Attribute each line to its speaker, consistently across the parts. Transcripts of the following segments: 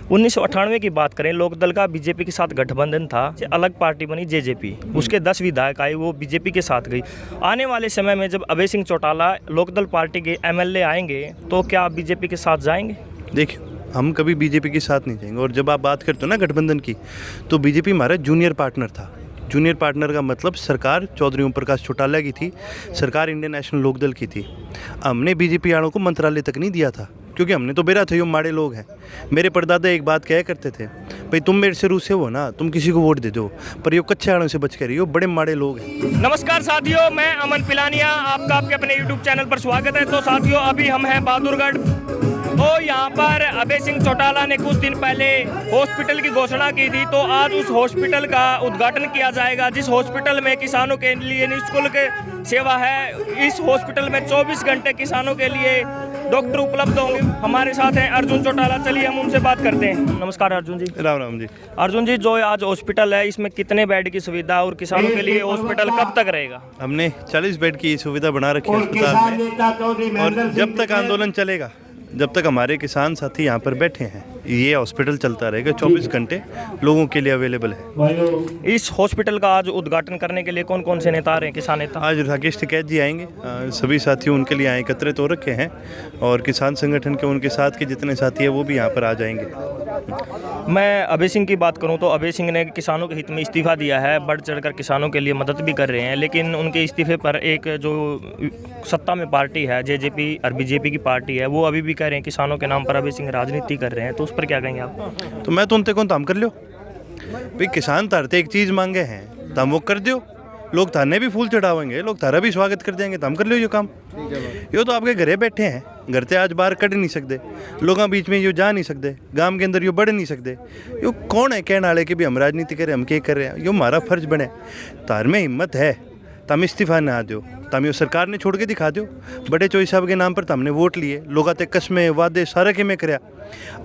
Speaker 1: 1998 की बात करें, लोकदल का बीजेपी के साथ गठबंधन था, अलग पार्टी बनी जेजेपी, उसके 10 विधायक आए, वो बीजेपी के साथ गई। आने वाले समय में जब अभय सिंह चौटाला लोकदल पार्टी के एमएलए आएंगे तो क्या आप बीजेपी के साथ जाएंगे?
Speaker 2: देखिए, हम कभी बीजेपी के साथ नहीं जाएंगे। और जब आप बात करते हो ना गठबंधन की, तो बीजेपी हमारा जूनियर पार्टनर था। जूनियर पार्टनर का मतलब सरकार चौधरी ओम प्रकाश चौटाला की थी, सरकार इंडियन नेशनल लोकदल की थी। हमने बीजेपी वालों को मंत्रालय तक नहीं दिया था, क्योंकि हमने तो बेरा थे, यो माड़े लोग हैं। मेरे परदादा एक बात कहा करते थे, भाई तुम मेरे से रूसे हो ना, तुम किसी को वोट दे दो, पर यो कच्चे आड़ों से बच कर रही हो, बड़े माड़े लोग हैं।
Speaker 1: नमस्कार साथियों, मैं अमन पिलानिया, आपका आपके अपने यूट्यूब चैनल पर स्वागत है। तो साथियों, अभी हम हैं बहादुरगढ़। तो यहाँ पर अभय सिंह चौटाला ने कुछ दिन पहले हॉस्पिटल की घोषणा की थी, तो आज उस हॉस्पिटल का उद्घाटन किया जाएगा, जिस हॉस्पिटल में किसानों के लिए निःशुल्क सेवा है। इस हॉस्पिटल में 24 घंटे किसानों के लिए डॉक्टर उपलब्ध होंगे। हमारे साथ हैं अर्जुन चौटाला, चलिए हम उनसे बात करते हैं। नमस्कार अर्जुन जी।
Speaker 2: राम राम जी।
Speaker 1: अर्जुन जी, जो आज हॉस्पिटल है, इसमें कितने बेड की सुविधा और किसानों के लिए हॉस्पिटल कब तक रहेगा?
Speaker 2: हमने 40 बेड की सुविधा बना रखी है अस्पताल में, और जब तक आंदोलन चलेगा, जब तक हमारे किसान साथी यहाँ पर बैठे हैं, ये हॉस्पिटल चलता रहेगा। 24 घंटे लोगों के लिए अवेलेबल है।
Speaker 1: इस हॉस्पिटल का आज उद्घाटन करने के लिए कौन कौन से नेता आ रहे हैं, किसान नेता?
Speaker 2: आज राकेश टिकैत जी आएंगे, सभी साथी उनके लिए एकत्रित हो रखे हैं, और किसान संगठन के उनके साथ के जितने साथी हैं वो भी यहाँ पर आ जाएंगे।
Speaker 1: मैं अभय सिंह की बात करूं तो अभय सिंह ने किसानों के हित में इस्तीफा दिया है, बढ़ चढ़कर किसानों के लिए मदद भी कर रहे हैं, लेकिन उनके इस्तीफे पर एक जो सत्ता में पार्टी है जेजेपी और बीजेपी की पार्टी है, वो अभी भी कह रहे हैं किसानों के नाम पर अभय सिंह राजनीति कर रहे हैं। तो उस पर क्या कहेंगे आप?
Speaker 2: तो मैं तो उनते कौन काम कर लो भाई, किसान तारते एक चीज़ मांगे हैं तो हम वो कर दो। लोग थाने भी फूल चढ़ावेंगे, लोग थारा भी स्वागत कर देंगे, तो हम कर लो ये काम। यो तो आपके घरे बैठे हैं, घर से आज बाहर कट नहीं सकते, लोगों बीच में यो जा नहीं सकते, गांव के अंदर यो बढ़ नहीं सकते। यो कौन है कहने वाले कि भी हम राजनीति करें, हम क्या कर रहे हैं? यो हमारा फर्ज बने, तार में हिम्मत है तम इस्तीफा ना दो, तम यो सरकार ने छोड़ के दिखा दो। बड़े चौधरी साहब के नाम पर हमने वोट लिए, लोग आते कस्में वादे सारे के में कराया।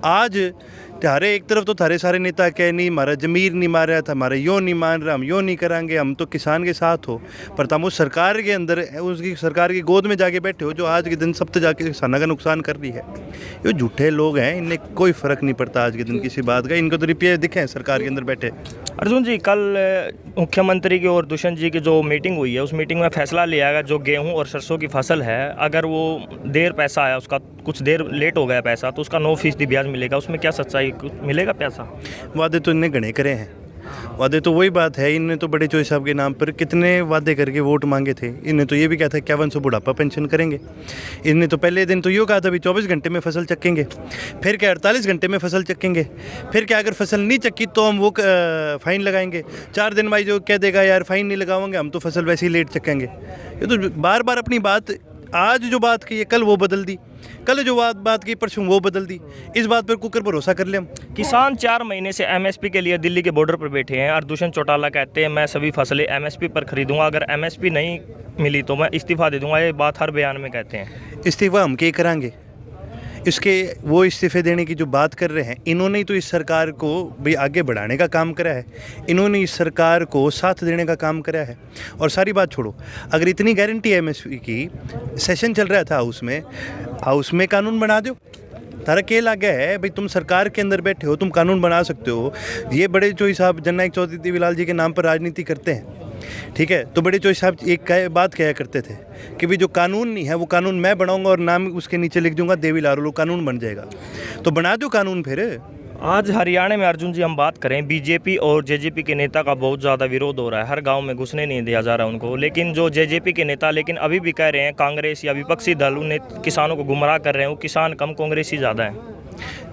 Speaker 2: आज थारे एक तरफ तो थारे सारे नेता कह नहीं, हमारा जमीर नहीं मार रहा था, हमारा यो नहीं मान रहा, हम यो नहीं करांगे, हम तो किसान के साथ हो, पर तुम उस सरकार के अंदर, उसकी सरकार की गोद में जाके बैठे हो, जो आज के दिन सब तो जाके किसानों का नुकसान कर रही है। ये झूठे लोग हैं, इन्हें कोई फ़र्क नहीं पड़ता आज के दिन किसी बात का। इनको तो रुपये दिखे हैं सरकार के अंदर बैठे।
Speaker 1: अर्जुन जी, कल मुख्यमंत्री की और दुष्यंत जी की जो मीटिंग हुई है, उस मीटिंग में फैसला लिया गया, जो गेहूँ और सरसों की फसल है, अगर वो देर पैसा आया, उसका कुछ देर लेट हो गया पैसा, तो उसका 9% ब्याज मिलेगा। उसमें क्या सच्चाई, मिलेगा पैसा?
Speaker 2: वादे तो इनने घने करे हैं, वादे तो वही बात है। इनने तो बड़े चौधरी साहब के नाम पर कितने वादे करके वोट मांगे थे। इन्हें तो ये भी कहा था 5100 बुढ़ापा पेंशन करेंगे। इनने तो पहले दिन तो ये कहा था भी 24 घंटे में फसल चक्केंगे, फिर क्या 48 घंटे में फसल चक्केंगे, फिर क्या अगर फसल नहीं चक्की तो हम वो फाइन लगाएंगे। 4 दिन बाद जो कह देगा यार फाइन नहीं लगाएंगे, हम तो फसल वैसे ही लेट चक्केंगे। ये तो बार बार अपनी बात, आज जो बात की है कल वो बदल दी, कल जो बात की परसों वो बदल दी। इस बात पर कुकर भरोसा कर ले हम?
Speaker 1: किसान 4 महीने से एमएसपी के लिए दिल्ली के बॉर्डर पर बैठे हैं, और दुष्यंत चौटाला कहते हैं मैं सभी फसलें एमएसपी पर खरीदूंगा, अगर एमएसपी नहीं मिली तो मैं इस्तीफा दे दूंगा। ये बात हर बयान में कहते हैं।
Speaker 2: इस्तीफा हम क्या करांगे? इसके वो इस्तीफे देने की जो बात कर रहे हैं, इन्होंने ही तो इस सरकार को भी आगे बढ़ाने का काम करा है, इन्होंने इस सरकार को साथ देने का काम करा है। और सारी बात छोड़ो, अगर इतनी गारंटी है एमएसपी की, सेशन चल रहा था हाउस में कानून बना दो। तारा के लागे है भाई, तुम सरकार के अंदर बैठे हो, तुम कानून बना सकते हो। ये बड़े चौधरी साहब जननायक चौधरी देवीलाल जी के नाम पर राजनीति करते हैं, ठीक है? तो बड़े चौधरी साहब एक बात कहा करते थे कि भी जो कानून नहीं है वो कानून मैं बनाऊंगा और नाम उसके नीचे लिख दूंगा देवीलाल, वो कानून बन जाएगा। तो बना दो कानून फिर।
Speaker 1: आज हरियाणा में अर्जुन जी हम बात करें, बीजेपी और जेजेपी के नेता का बहुत ज़्यादा विरोध हो रहा है, हर गांव में घुसने नहीं दिया जा रहा उनको। लेकिन जो जेजेपी के नेता लेकिन अभी भी कह रहे हैं कांग्रेस या विपक्षी दल उन्हें किसानों को गुमराह कर रहे हैं, वो किसान कम कांग्रेसी ज़्यादा है।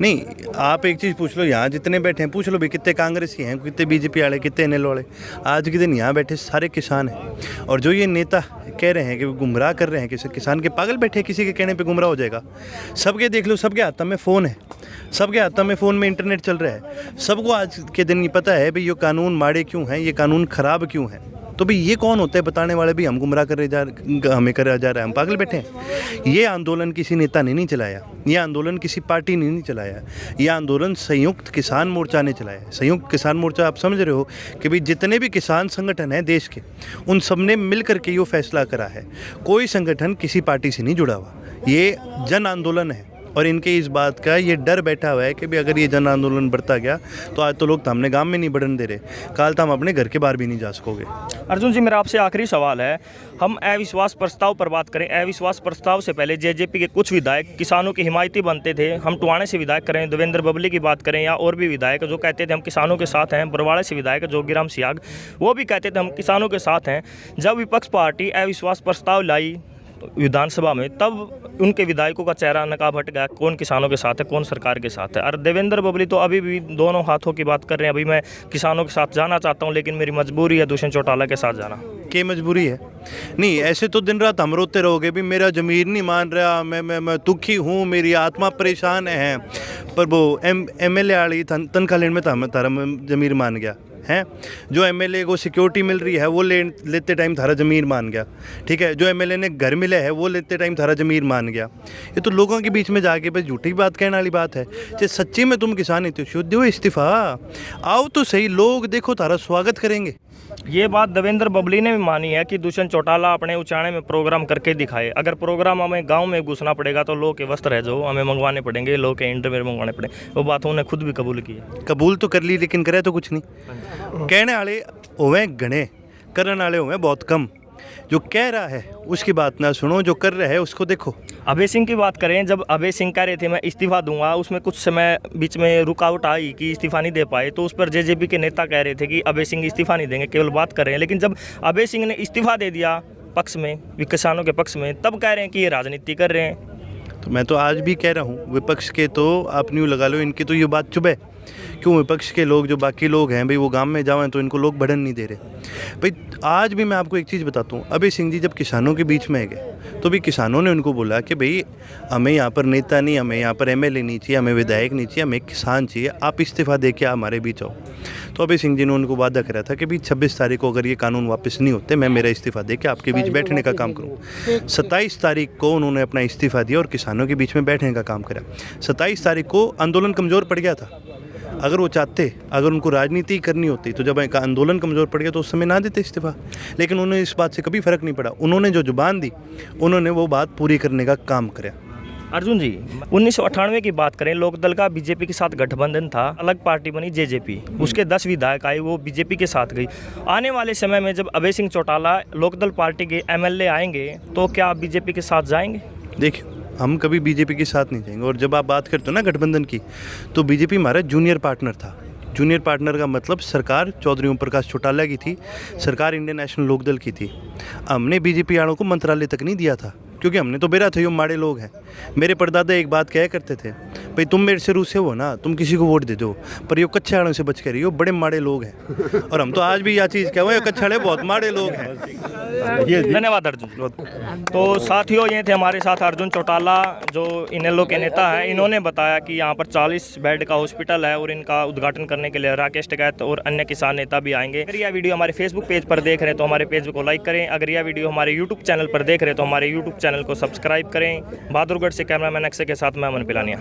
Speaker 2: नहीं, आप एक चीज़ पूछ लो, यहाँ जितने बैठे हैं पूछ लो भी कितने कांग्रेसी हैं, कितने बीजेपी वाले, कितने एनएल वाले। आज के दिन यहाँ बैठे सारे किसान हैं। और जो ये नेता कह रहे हैं कि गुमराह कर रहे हैं किसी किसान के, पागल बैठे, किसी के कहने पे गुमराह हो जाएगा। सबके देख लो, सबके हाथ में फ़ोन है, सबके हाथ में फ़ोन में इंटरनेट चल रहा है। सबको आज के दिन ये पता है भाई ये कानून माड़े क्यों हैं, ये कानून ख़राब क्यों है। तो भाई ये कौन होता है बताने वाले भी हम गुमराह हमें करा जा रहा है, हम पागल बैठे हैं? ये आंदोलन किसी नेता ने नहीं चलाया, ये आंदोलन किसी पार्टी ने नहीं चलाया, ये आंदोलन संयुक्त किसान मोर्चा ने चलाया। संयुक्त किसान मोर्चा, आप समझ रहे हो कि भाई जितने भी किसान संगठन हैं देश के, उन सब ने मिल करके ये फैसला करा है। कोई संगठन किसी पार्टी से नहीं जुड़ा हुआ, ये जन आंदोलन है। और इनके इस बात का ये डर बैठा हुआ है कि भी अगर ये जन आंदोलन बढ़ता गया तो आज तो लोग तो हमने गांव में नहीं बढ़ने दे रहे, कल तो हम अपने घर के बाहर भी नहीं जा सकोगे।
Speaker 1: अर्जुन जी, मेरा आपसे आखिरी सवाल है, हम अविश्वास प्रस्ताव पर बात करें। अविश्वास प्रस्ताव से पहले जेजेपी के कुछ विधायक किसानों के हिमायती बनते थे। हम टुहाने से विधायक करें, देवेंद्र बबली की बात करें, या और भी विधायक जो कहते थे हम किसानों के साथ हैं। बरवाड़े से विधायक जोगीराम सियाग, वो भी कहते थे हम किसानों के साथ हैं। जब विपक्ष पार्टी अविश्वास प्रस्ताव लाई विधानसभा में, तब उनके विधायकों का चेहरा नकाब हट गया, कौन किसानों के साथ है, कौन सरकार के साथ है। और देवेंद्र बबली तो अभी भी दोनों हाथों की बात कर रहे हैं, अभी मैं किसानों के साथ जाना चाहता हूं, लेकिन मेरी मजबूरी है दुष्यंत चौटाला के साथ जाना।
Speaker 2: क्या मजबूरी है? नहीं, ऐसे तो दिन रात हम रोते रहोगे भी मेरा ज़मीर नहीं मान रहा, मैं दुखी हूँ, मेरी आत्मा परेशान है, पर वो एमएलए वाली तनख्वाह लेने में तो हम तारा ज़मीर मान गया हैं। जो एमएलए को सिक्योरिटी मिल रही है वो लेते टाइम थारा ज़मीर मान गया, ठीक है। जो एमएलए ने घर मिले है वो लेते टाइम थारा ज़मीर मान गया। ये तो लोगों के बीच में जाके बस झूठी बात कहने वाली बात है। चाहे सच्ची में तुम किसान ही तो शुद्ध हो, इस्तीफ़ा आओ तो सही, लोग देखो तारा स्वागत करेंगे।
Speaker 1: ये बात देवेंद्र बबली ने भी मानी है कि दुष्यंत चौटाला अपने उचाणे में प्रोग्राम करके दिखाए। अगर प्रोग्राम हमें गांव में घुसना पड़ेगा तो लोग के वस्त्र है जो हमें मंगवाने पड़ेंगे, लोग के इंटरव्यू मंगवाने पड़ेंगे। वो बात उन्होंने खुद भी कबूल की है।
Speaker 2: कबूल तो कर ली, लेकिन करे तो कुछ नहीं। कहने वाले होवे घने, करने वाले होवे बहुत कम। जो कह रहा है उसकी बात ना सुनो, जो कर रहा है उसको देखो।
Speaker 1: अभय सिंह की बात करें, जब अभय सिंह कह रहे थे मैं इस्तीफा दूंगा, उसमें कुछ समय बीच में रुकावट आई कि इस्तीफा नहीं दे पाए, तो उस पर जेजेपी के नेता कह रहे थे कि अभय सिंह इस्तीफा नहीं देंगे, केवल बात कर रहे हैं। लेकिन जब अभय सिंह ने इस्तीफा दे दिया पक्ष में, किसानों के पक्ष में, तब कह रहे हैं कि ये राजनीति कर रहे हैं।
Speaker 2: तो मैं तो आज भी कह रहा हूँ, विपक्ष के तो आप न्यू लगा लो, इनकी तो ये बात चुभ है। क्यों विपक्ष के लोग, जो बाकी लोग हैं भाई, वो गांव में जाएं तो इनको लोग बढ़न नहीं दे रहे। भाई आज भी मैं आपको एक चीज़ बताता हूँ, अभय सिंह जी जब किसानों के बीच में गए तो भी किसानों ने उनको बोला कि भाई हमें यहाँ पर नेता नहीं, हमें यहाँ पर एमएलए नहीं चाहिए, हमें विधायक नहीं चाहिए, हमें किसान चाहिए, आप इस्तीफा दे के हमारे बीच आओ। तो अभय सिंह जी ने उनको वादा करा था कि भाई 26 तारीख को अगर ये कानून वापस नहीं होते, मैं मेरा इस्तीफा दे के आपके बीच बैठने का काम करूँ। 27 तारीख को उन्होंने अपना इस्तीफा दिया और किसानों के बीच में बैठने का काम करा। 27 तारीख को आंदोलन कमज़ोर पड़ गया था। अगर वो चाहते, अगर उनको राजनीति करनी होती तो जब आंदोलन कमज़ोर पड़ गया तो उस समय ना देते इस्तीफा, लेकिन उन्हें इस बात से कभी फ़र्क नहीं पड़ा। उन्होंने जो जुबान दी उन्होंने वो बात पूरी करने का काम किया।
Speaker 1: अर्जुन जी, 1998 की बात करें, लोकदल का बीजेपी के साथ गठबंधन था, अलग पार्टी बनी जेजेपी, उसके 10 विधायक आए, वो बीजेपी के साथ गई। आने वाले समय में जब अभय सिंह चौटाला लोकदल पार्टी के एमएलए आएंगे तो क्या आप बीजेपी के साथ जाएंगे?
Speaker 2: देखिए, हम कभी बीजेपी के साथ नहीं जाएंगे। और जब आप बात करते हो ना गठबंधन की, तो बीजेपी हमारा जूनियर पार्टनर था। जूनियर पार्टनर का मतलब सरकार चौधरी ओम प्रकाश चौटाला की थी, सरकार इंडियन नेशनल लोकदल की थी। हमने बीजेपी वालों को मंत्रालय तक नहीं दिया था, क्योंकि हमने तो बेरा थे यो माड़े लोग हैं। मेरे परदादा एक बात कहा करते थे, भाई तुम मेरे से रूसे हो ना, तुम किसी को वोट दे दो, पर यो कच्चे आड़ों से बच कर रहियो, बड़े माड़े लोग हैं। और हम तो आज भी यह चीज़ क्या हुआ, कच्चे आड़े बहुत माड़े लोग हैं।
Speaker 1: धन्यवाद अर्जुन। तो साथियों, ये थे हमारे साथ अर्जुन चौटाला, जो इनेलो के नेता हैं। इन्होंने बताया कि यहाँ पर 40 बेड का हॉस्पिटल है और इनका उद्घाटन करने के लिए राकेश टिकैत और अन्य किसान नेता भी आएंगे। अगर यह वीडियो हमारे फेसबुक पेज पर देख रहे हैं तो हमारे पेज को लाइक करें। अगर यह वीडियो हमारे यूट्यूब चैनल पर देख रहे हैं तो हमारे यूट्यूब चैनल को सब्सक्राइब करें। बहादुरगढ़ से कैमरामैन अक्षय के साथ मैं अमन पिलानिया।